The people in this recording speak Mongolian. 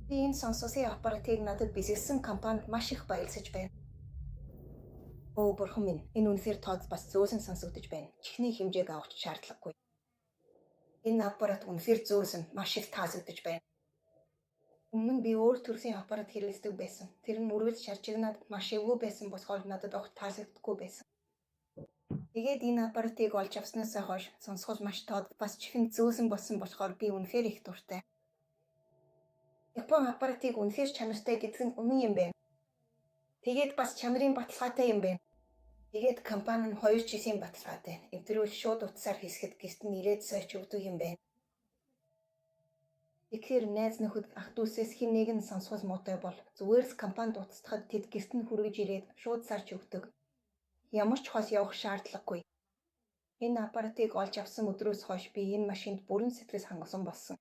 Би энэ сонсосын аппаратыг надад бэлгэлсэн компанид маш их баярлаж байна. Өө бурхан минь, энэ үнэхээр тод бас зөөлөн сонсогдож байна. Чихний хэмжээг авах шаардлагагүй. Энэ аппарат үнэхээр зөөлөн маш их таалагдж байна. Өмнө нь би өөр төрлийн аппарат хэрэглэдэг байсан. Тэр нь үргэлж шарчигнаад маш эвгүй байсан болохоор надад огт таалагддаггүй байсан. Тэгээд энэ аппаратыг олж авснаас хойш сонсгол маш тод бас чихэн зөөлөн болсон болохоор би үнэхээр их дуртай. Япон аппаратыг үнэхээр чанартай гэдэг нь үнэн юм байна. Тэгээд бас чанарын баталгаатай юм байна. Тэгээд компани нь 2 жилийн баталгаатай. Эвдрүүл шууд утсаар хийсгэд гэрт нь ирээд сойч өгдөг юм байна. Тэгэхээр найз нөхөд ах дүүсээс хэн нэг нь сонсгол муутай бол зүгээр л компанид устгахад тэд гэрт нь хүргэж ирээд шууд сарж өгдөг. Ямар ч хол явах шаардлагагүй. Энэ аппаратыг олж авсан өдрөөс хойш би энэ машинд бүрэн сэтгэл хангасан болсон.